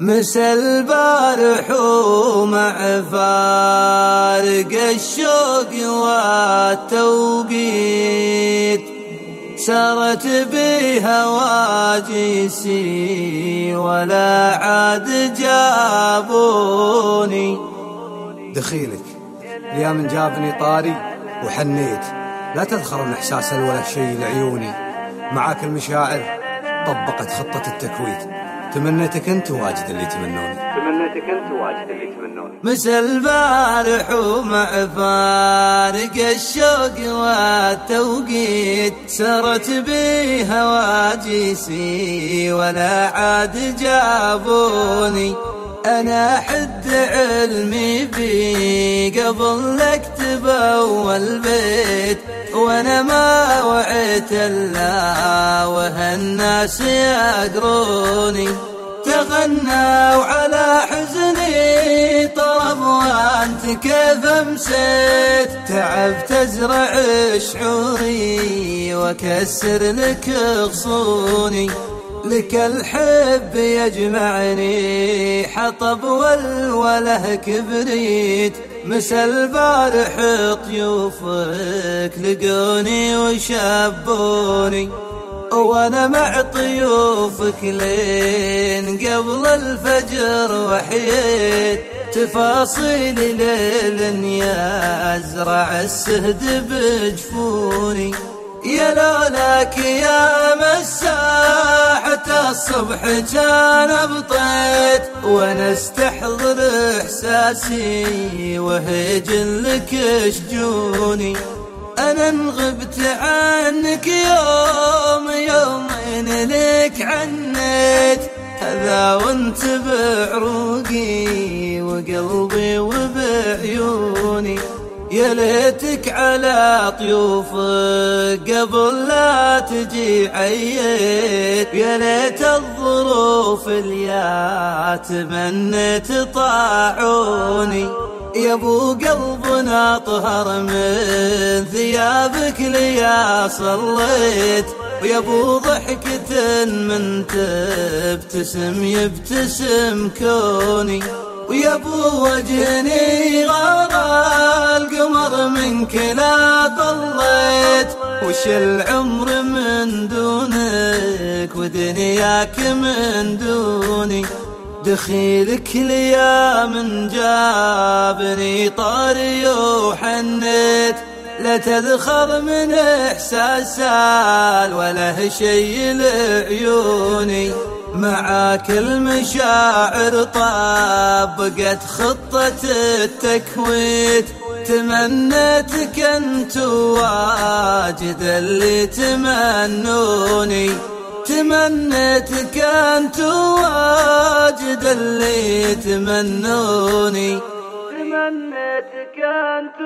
مسا البارح ومع فارق الشوق والتوقيت سارت بها واجسي ولا عاد جابوني. دخيلك يا من جابني طاري وحنيت، لا تذخرن إحساس ولا شيء لعيوني. معاك المشاعر طبقت خطة التكويت، تمنيتك أنت واجد اللي تمنوني. مسا البارح ومع فارق الشوق والتوقيت سرت بها واجسي ولا عاد جابوني. أنا حد علمي بي قبل اكتب أول بيت، وأنا ما وعيت إلا وهالناس يقروني. تغنوا على حزني طرب وانت كيف امسيت، تعبت ازرع شعوري واكسر لك غصوني. لك الحب يجمعني حطب والوله كبريت، مسا البارح طيوفك لقوني وشبوني. وانا مع طيوفك لين قبل الفجر وحيت، تفاصيل ليل يا ازرع السهد بجفوني. يا لولاك يا مساحة الصبح كان بطيت، وانا استحضر احساسي وهجن لك شجوني. انا انغبت عنك يومين لك عنيت، هذا وانت بعروقي وقلبي وبعيوني. يا ليتك على طيوفك قبل لا تجي عييت، يا ليت الظروف اللي تمنيت طاعوني. يا ابو قلبنا طهر من ثيابك ليا صليت، ويا ابو ضحكة من تبتسم يبتسم كوني. ويا ابو وجهني غار القمر منك لا طليت، وش العمر من دونك ودنياك من دوني. دخيلك ليا من جابني طاري وحنيت، لا تذخر من إحساس ولا شيء لعيوني. معاك المشاعر طبقت خطة التكويت، تمنيتك أنت واجد اللي تمنوني. تمنيتك أنت واجد اللي تمنوني. تمنيتك أنت